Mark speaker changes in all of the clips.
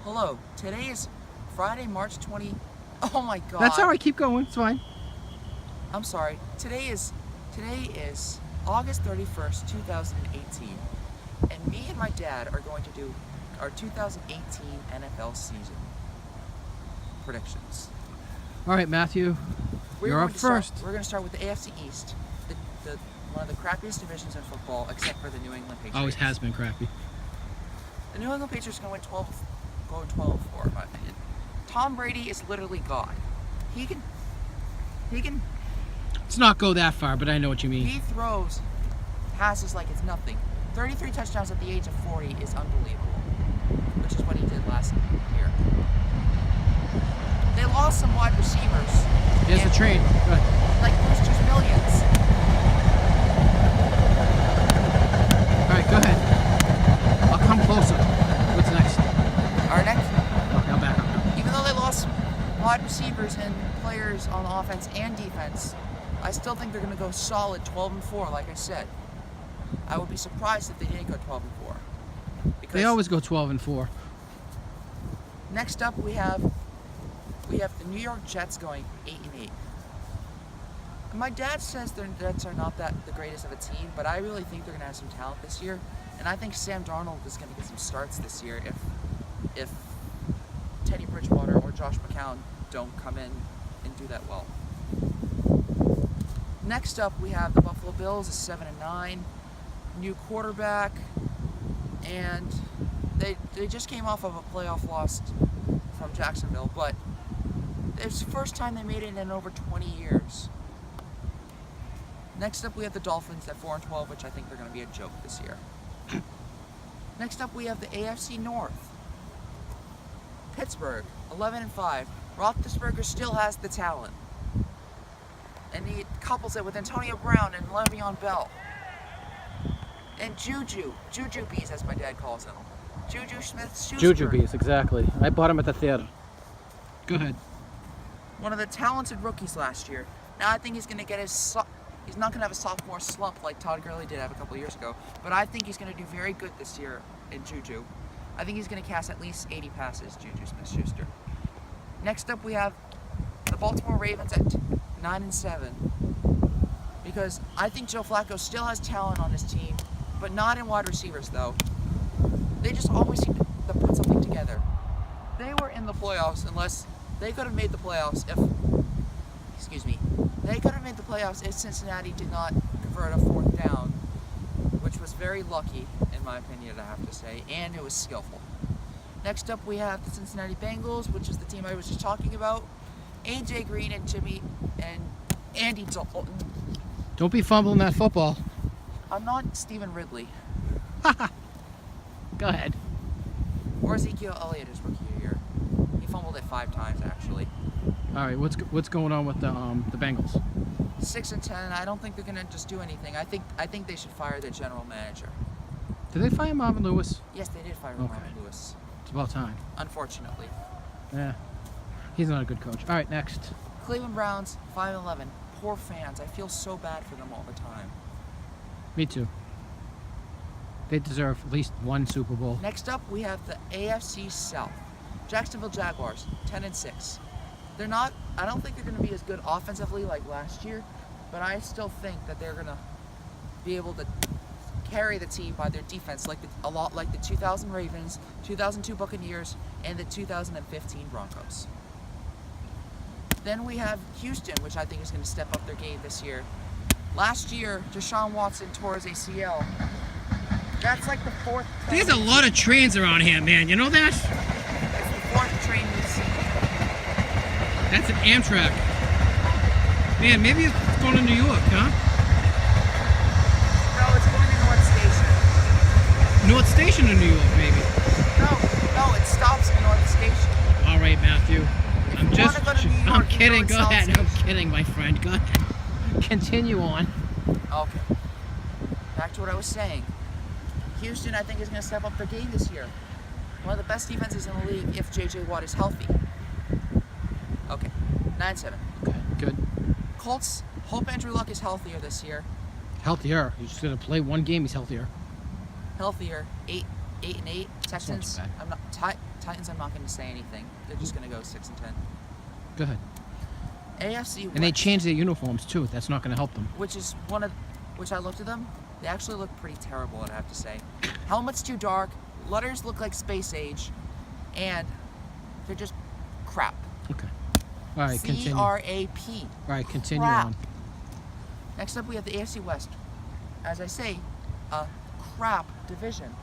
Speaker 1: Hello, today is Friday, March 20. Oh my God.
Speaker 2: That's all right. Keep going. It's fine.
Speaker 1: I'm sorry. Today is August 31st, 2018. And me and my dad are going to do our 2018 NFL season predictions.
Speaker 2: All right, Matthew. You're up first.
Speaker 1: We're going to start with the AFC East, one of the crappiest divisions in football, except for the New England Patriots.
Speaker 2: Always has been crappy.
Speaker 1: The New England Patriots are going to win 12-4, in my opinion. Tom Brady is literally God. He can.
Speaker 2: Let's not go that far, but I know what you mean.
Speaker 1: He throws passes like it's nothing. 33 touchdowns at the age of 40 is unbelievable, which is what he did last year. They lost some wide receivers.
Speaker 2: Here's the train. Go ahead.
Speaker 1: Like Brewster's Millions.
Speaker 2: All right, go ahead. I'll come closer. What's next?
Speaker 1: Our next.
Speaker 2: Okay, I'll back up.
Speaker 1: Even though they lost wide receivers and players on offense and defense, I still think they're going to go solid 12-4, like I said. I would be surprised if they didn't go 12-4. Because
Speaker 2: They always go 12-4.
Speaker 1: next up we have the New York Jets going 8-8. My dad says their Jets are not the greatest of a team, but I really think they're going to have some talent this year, and I think Sam Darnold is going to get some starts this year if Teddy Bridgewater or Josh McCown don't come in and do that well. Next up, we have the Buffalo Bills, 7-9, new quarterback, and they just came off of a playoff loss from Jacksonville, but it's the first time they made it in over 20 years. Next up, we have the Dolphins at 4-12, which I think they're going to be a joke this year. Next up, we have the AFC North. Pittsburgh, 11-5. Roethlisberger still has the talent, and he couples it with Antonio Brown and Le'Veon Bell. And Juju Bees, as my dad calls him. Juju Smith-Schuster.
Speaker 2: Juju Bees, exactly. I bought him at the theater. Go ahead.
Speaker 1: One of the talented rookies last year. Now I think he's going to get he's not going to have a sophomore slump like Todd Gurley did have a couple years ago, but I think he's going to do very good this year in Juju. I think he's going to cast at least 80 passes, Juju Smith-Schuster. Next up, we have the Baltimore Ravens at 9-7, because I think Joe Flacco still has talent on his team, but not in wide receivers though. They just always seem to put something together. They were in the playoffs unless they could have made the playoffs They could have made the playoffs if Cincinnati did not convert a fourth down, which was very lucky, in my opinion, I have to say, and it was skillful. Next up, we have the Cincinnati Bengals, which is the team I was just talking about. AJ Green and Andy Dalton.
Speaker 2: Don't be fumbling that football.
Speaker 1: I'm not Stephen Ridley.
Speaker 2: Go ahead.
Speaker 1: Or Ezekiel Elliott his rookie year. He fumbled it 5 times, actually.
Speaker 2: All right, what's going on with the Bengals?
Speaker 1: 6-10. I don't think they're gonna just do anything. I think they should fire their general manager.
Speaker 2: Did they fire Marvin Lewis?
Speaker 1: Yes, they did fire
Speaker 2: Okay.
Speaker 1: Marvin Lewis.
Speaker 2: It's about time.
Speaker 1: Unfortunately.
Speaker 2: Yeah, he's not a good coach. All right, next.
Speaker 1: Cleveland Browns 5-11. Poor fans. I feel so bad for them all the time.
Speaker 2: Me too. They deserve at least one Super Bowl.
Speaker 1: Next up, we have the AFC South. Jacksonville Jaguars 10-6. They're not. I don't think they're going to be as good offensively like last year, but I still think that they're going to be able to carry the team by their defense, a lot like the 2000 Ravens, 2002 Buccaneers, and the 2015 Broncos. Then we have Houston, which I think is going to step up their game this year. Last year, Deshaun Watson tore his ACL. That's like the 4th.
Speaker 2: There's a lot of trains around here, man. You know that?
Speaker 1: It's the 4th train we've seen.
Speaker 2: That's an Amtrak. Man, maybe it's going to New York, huh?
Speaker 1: No, it's going to North Station.
Speaker 2: North Station in New York, maybe.
Speaker 1: No, it stops at North Station.
Speaker 2: All right, Matthew. I'm kidding. Go ahead.
Speaker 1: Station.
Speaker 2: I'm kidding, my friend. Go ahead. Continue on.
Speaker 1: Okay. Back to what I was saying. Houston, I think, is going to step up their game this year. One of the best defenses in the league if J.J. Watt is healthy. Okay. 9-7.
Speaker 2: Okay, good.
Speaker 1: Colts, hope Andrew Luck is healthier this year.
Speaker 2: Healthier. He's just going to play one game. He's healthier.
Speaker 1: Healthier. 8-8. Texans.
Speaker 2: That's not too bad.
Speaker 1: I'm not. Titans, I'm not going to say anything. They're just going to go 6-10.
Speaker 2: Go ahead.
Speaker 1: AFC West,
Speaker 2: And they changed their uniforms too. That's not going to help them.
Speaker 1: which I looked at them. They actually look pretty terrible, I have to say. Helmet's too dark. Letters look like space age, and they're just crap.
Speaker 2: Okay. All right, continue.
Speaker 1: C-R-A-P.
Speaker 2: All right, continue
Speaker 1: Crap.
Speaker 2: on.
Speaker 1: Next up, we have the AFC West. As I say, a crap division.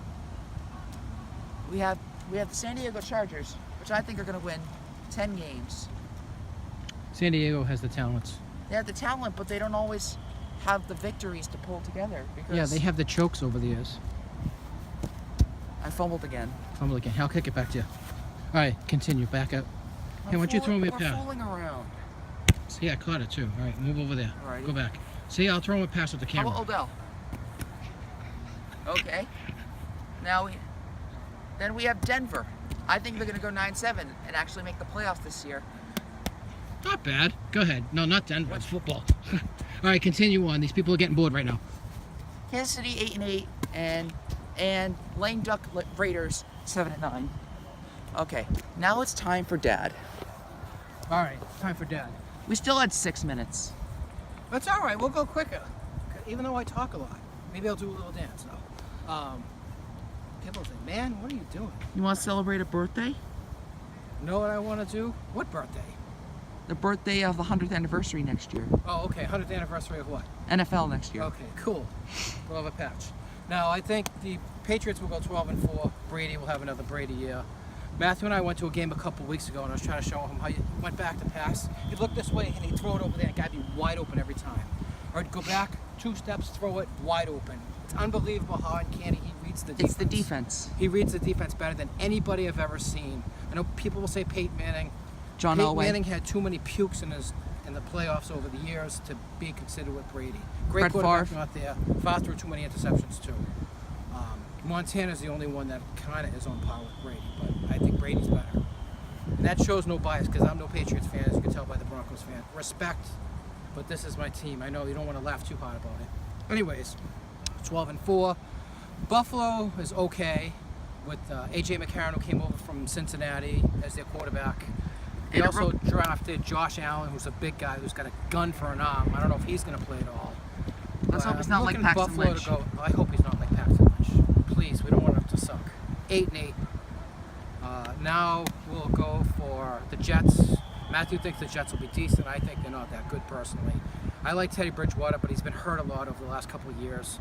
Speaker 1: We have the San Diego Chargers, which I think are going to win 10 games.
Speaker 2: San Diego has the talents.
Speaker 1: They have the talent, but they don't always have the victories to pull together. Because
Speaker 2: Yeah, they have the chokes over the years.
Speaker 1: I fumbled again.
Speaker 2: Fumble again. I'll kick it back to you. All right, continue. Back up. Hey, why don't you throw me a
Speaker 1: We're
Speaker 2: pass?
Speaker 1: fooling around.
Speaker 2: See, I caught it too. All right, move over there.
Speaker 1: Alrighty.
Speaker 2: Go back. See, I'll throw him a pass with the
Speaker 1: How
Speaker 2: camera.
Speaker 1: about Odell? Okay. Now then we have Denver. I think they're going to go 9-7 and actually make the playoffs this year.
Speaker 2: Not bad. Go ahead. No, not Denver. It's football. All right, continue on. These people are getting bored right now.
Speaker 1: Kansas City 8-8 and lame duck Raiders 7-9. Okay, now it's time for Dad.
Speaker 2: All right, time for Dad.
Speaker 1: We still had 6 minutes.
Speaker 2: That's all right. We'll go quicker. Even though I talk a lot. Maybe I'll do a little dance, though. People say, man, what are you doing?
Speaker 1: You want to celebrate a birthday?
Speaker 2: Know what I want to do? What birthday?
Speaker 1: The birthday of the 100th anniversary next year.
Speaker 2: Oh, okay. 100th anniversary of what?
Speaker 1: NFL next year.
Speaker 2: Okay, cool. We'll have a patch. Now, I think the Patriots will go 12-4. Brady will have another Brady year. Matthew and I went to a game a couple weeks ago, and I was trying to show him how you went back to pass. He'd look this way, and he'd throw it over there, and the guy'd be wide open every time. Or he'd go back 2 steps, throw it, wide open. It's unbelievable how uncanny he reads the defense.
Speaker 1: It's the defense.
Speaker 2: He reads the defense better than anybody I've ever seen. I know people will say Peyton Manning.
Speaker 1: John
Speaker 2: Peyton
Speaker 1: Elway.
Speaker 2: Manning had too many pukes in the playoffs over the years to be considered with Brady. Great
Speaker 1: Brett
Speaker 2: quarterback
Speaker 1: Favre.
Speaker 2: not there. Favre threw too many interceptions too. Montana's the only one that kind of is on par with Brady, but I think Brady's better. And that shows no bias because I'm no Patriots fan, as you can tell by the Broncos fan. Respect, but this is my team. I know you don't want to laugh too hard about it. Anyways, 12-4. Buffalo is okay with A.J. McCarron, who came over from Cincinnati as their quarterback. They also drafted Josh Allen, who's a big guy who's got a gun for an arm. I don't know if he's going to play at all.
Speaker 1: Let's hope he's not like Paxton
Speaker 2: Buffalo
Speaker 1: Lynch.
Speaker 2: To go. I hope he's not like Paxton Lynch. Please, we don't want him to suck. 8-8. Now we'll go for the Jets. Matthew thinks the Jets will be decent. I think they're not that good personally. I like Teddy Bridgewater, but he's been hurt a lot over the last couple of years.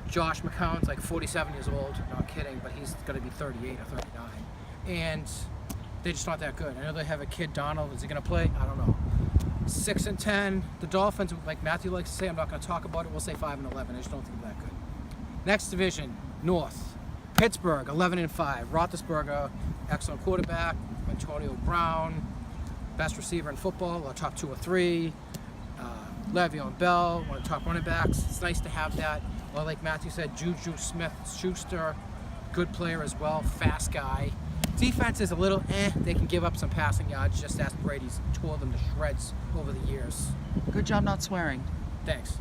Speaker 2: Josh McCown's like 47 years old. Not kidding, but he's going to be 38 or 39. And they're just not that good. I know they have a kid, Donald. Is he going to play? I don't know. 6-10. The Dolphins, like Matthew likes to say, I'm not going to talk about it. We'll say 5-11. I just don't think they're that good. Next division, North. Pittsburgh, 11-5. Roethlisberger, excellent quarterback. Antonio Brown, best receiver in football, or top 2 or 3. Le'Veon Bell, one of the top running backs. It's nice to have that. Well, like Matthew said, Juju Smith-Schuster, good player as well, fast guy. Defense is a little they can give up some passing yards, just as Brady's tore them to shreds over the years.
Speaker 1: Good job not swearing.
Speaker 2: Thanks.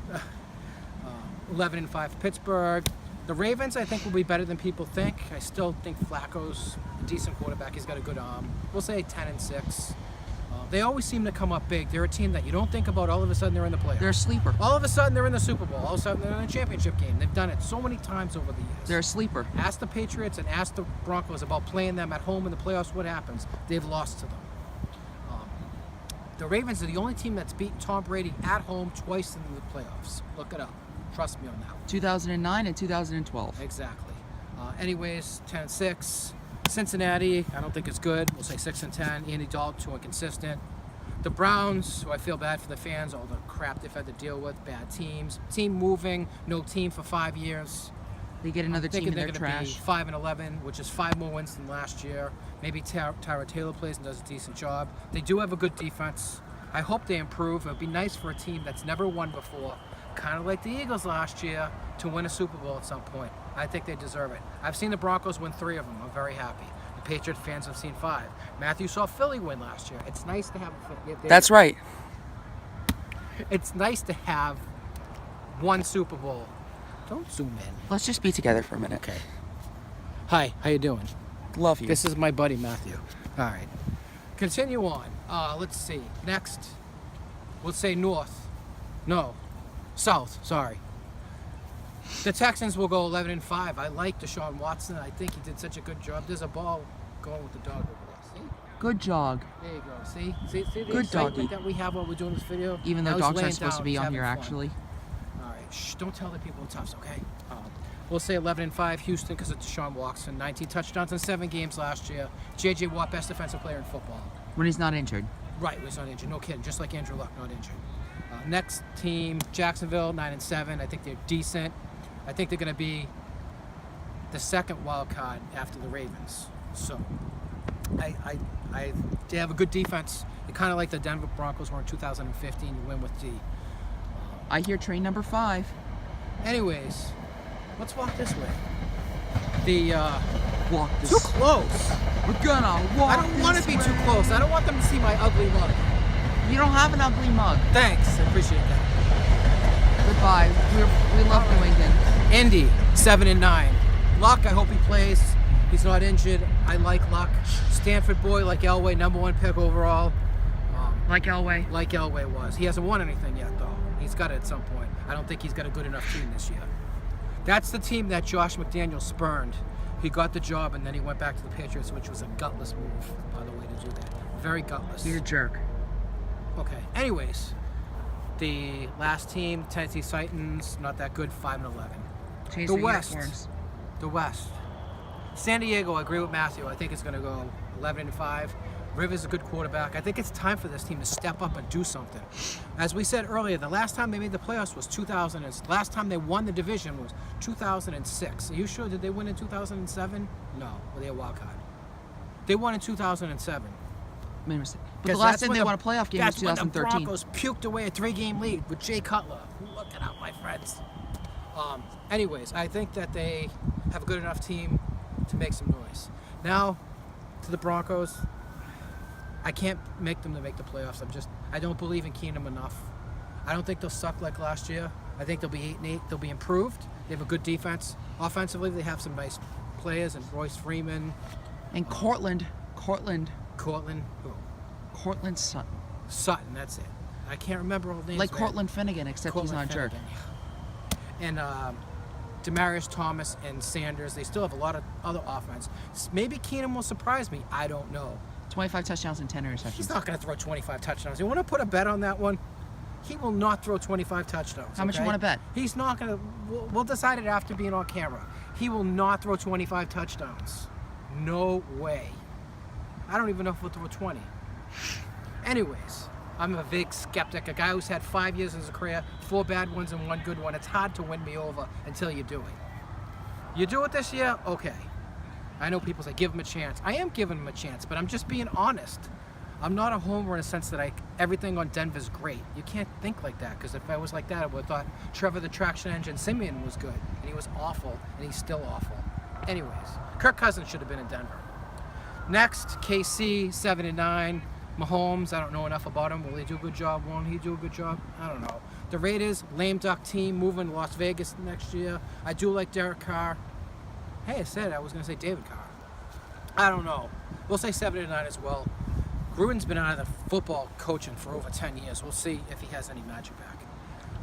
Speaker 2: 11-5 Pittsburgh. The Ravens, I think, will be better than people think. I still think Flacco's a decent quarterback. He's got a good arm. We'll say 10-6. They always seem to come up big. They're a team that you don't think about. All of a sudden, they're in the playoffs.
Speaker 1: They're a sleeper.
Speaker 2: All of a sudden, they're in the Super Bowl. All of a sudden, they're in a championship game. They've done it so many times over the years.
Speaker 1: They're a sleeper.
Speaker 2: Ask the Patriots and ask the Broncos about playing them at home in the playoffs. What happens? They've lost to them. The Ravens are the only team that's beaten Tom Brady at home twice in the playoffs. Look it up. Trust me on that one.
Speaker 1: 2009 and 2012.
Speaker 2: Exactly. Anyways, 10-6. Cincinnati, I don't think it's good. We'll say 6-10. Andy Dalton, too inconsistent. The Browns, who I feel bad for the fans, all the crap they've had to deal with, bad teams. Team moving, no team for 5 years.
Speaker 1: They get another team in their
Speaker 2: They're
Speaker 1: trash.
Speaker 2: going to be 5-11, which is 5 more wins than last year. Maybe Tyra Taylor plays and does a decent job. They do have a good defense. I hope they improve. It would be nice for a team that's never won before, kind of like the Eagles last year, to win a Super Bowl at some point. I think they deserve it. I've seen the Broncos win 3 of them. I'm very happy. The Patriot fans have seen 5. Matthew saw Philly win last year. It's nice to have...
Speaker 1: That's right.
Speaker 2: It's nice to have one Super Bowl. Don't zoom in.
Speaker 1: Let's just be together for a minute.
Speaker 2: Okay. Hi, how you doing?
Speaker 1: Love you.
Speaker 2: This is my buddy Matthew. All right. Continue on. Let's see. Next, we'll say north. No, south. Sorry. The Texans will go 11-5. I like Deshaun Watson. I think he did such a good job. There's a ball going with the dog over there. See?
Speaker 1: Good jog.
Speaker 2: There you go. See the
Speaker 1: Good
Speaker 2: excitement
Speaker 1: doggy.
Speaker 2: that we have while we're doing this video.
Speaker 1: Even though
Speaker 2: Now he's
Speaker 1: dogs
Speaker 2: laying
Speaker 1: aren't supposed to
Speaker 2: down,
Speaker 1: be
Speaker 2: he's
Speaker 1: on
Speaker 2: having
Speaker 1: here,
Speaker 2: fun.
Speaker 1: actually.
Speaker 2: All right. Shh. Don't tell the people it's us, okay? We'll say 11-5 Houston because of Deshaun Watson. 19 touchdowns in 7 games last year. J.J. Watt, best defensive player in football.
Speaker 1: When he's not injured.
Speaker 2: Right, when he's not injured. No kidding. Just like Andrew Luck, not injured. Next team, Jacksonville, 9-7. I think they're decent. I think they're going to be the second wild card after the Ravens. So, they have a good defense. They're kind of like the Denver Broncos were in 2015. You win with D.
Speaker 1: I hear train number 5.
Speaker 2: Anyways, let's walk this way.
Speaker 1: Walk this.
Speaker 2: Too close.
Speaker 1: We're gonna walk.
Speaker 2: I don't want to
Speaker 1: this
Speaker 2: be too
Speaker 1: way.
Speaker 2: close. I don't want them to see my ugly mug.
Speaker 1: You don't have an ugly mug.
Speaker 2: Thanks, I appreciate that.
Speaker 1: Goodbye. We love New England.
Speaker 2: Indy, 7-9. Luck, I hope he plays. He's not injured. I like Luck. Stanford boy, like Elway, #1 pick overall.
Speaker 1: Like Elway.
Speaker 2: Like Elway was. He hasn't won anything yet, though. He's got it at some point. I don't think he's got a good enough team this year. That's the team that Josh McDaniels spurned. He got the job, and then he went back to the Patriots, which was a gutless move, by the way, to do that. Very gutless.
Speaker 1: You're a jerk.
Speaker 2: Okay. Anyways, the last team, Tennessee Titans, not that good, 5-11.
Speaker 1: Change
Speaker 2: The
Speaker 1: the
Speaker 2: West.
Speaker 1: uniforms.
Speaker 2: The West. San Diego, I agree with Matthew. I think it's going to go 11-5. Rivers is a good quarterback. I think it's time for this team to step up and do something. As we said earlier, the last time they made the playoffs was 2000. Last time they won the division was 2006. Are you sure? Did they win in 2007? No. Were they a wild card? They won in 2007.
Speaker 1: Made a mistake. But the last time they won a playoff game was
Speaker 2: That's when the
Speaker 1: 2013.
Speaker 2: Broncos puked away a 3-game lead with Jay Cutler. Look it up, my friends. Anyways, I think that they have a good enough team to make some noise. Now, to the Broncos. I can't make them to make the playoffs. I don't believe in Keenum enough. I don't think they'll suck like last year. I think they'll be 8-8. They'll be improved. They have a good defense. Offensively, they have some nice players, and Royce Freeman.
Speaker 1: And Cortland.
Speaker 2: Cortland, who?
Speaker 1: Cortland Sutton.
Speaker 2: Sutton, that's it. I can't remember all the names.
Speaker 1: Like
Speaker 2: man.
Speaker 1: Cortland Finnegan, except he's not a jerk.
Speaker 2: And Demaryius Thomas and Sanders, they still have a lot of other offense. Maybe Keenum will surprise me. I don't know.
Speaker 1: 25 touchdowns and 10 interceptions.
Speaker 2: He's not going to throw 25 touchdowns. You want to put a bet on that one? He will not throw 25 touchdowns.
Speaker 1: How much you want to bet?
Speaker 2: He's not going to. We'll decide it after being on camera. He will not throw 25 touchdowns. No way. I don't even know if he'll throw 20. Anyways, I'm a big skeptic. A guy who's had 5 years in his career, 4 bad ones and 1 good one. It's hard to win me over until you do it. You do it this year? Okay. I know people say, give him a chance. I am giving him a chance, but I'm just being honest. I'm not a homer in a sense that everything on Denver's great. You can't think like that, because if I was like that, I would have thought Trevor the Traction Engine Simeon was good, and he was awful, and he's still awful. Anyways, Kirk Cousins should have been in Denver. Next, KC, 7-9. Mahomes, I don't know enough about him. Will he do a good job? Won't he do a good job? I don't know. The Raiders, lame duck team, moving to Las Vegas next year. I do like Derek Carr. Hey, I said I was going to say David Carr. I don't know. We'll say 7-9 as well. Gruden's been out of the football coaching for over 10 years. We'll see if he has any magic back.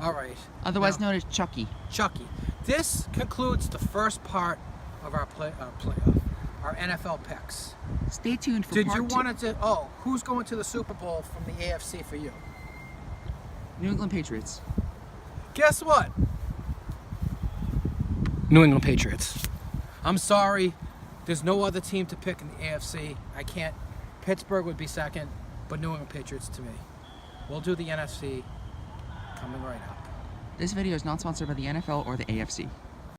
Speaker 2: All right.
Speaker 1: Otherwise known as Chucky.
Speaker 2: Chucky. This concludes the first part of our playoff, our NFL picks.
Speaker 1: Stay tuned for
Speaker 2: Did
Speaker 1: part
Speaker 2: you
Speaker 1: 2.
Speaker 2: want to? Oh, who's going to the Super Bowl from the AFC for you?
Speaker 1: New England Patriots.
Speaker 2: Guess what? New England Patriots. I'm sorry. There's no other team to pick in the AFC. I can't. Pittsburgh would be second, but New England Patriots to me. We'll do the NFC coming right up.
Speaker 1: This video is not sponsored by the NFL or the AFC.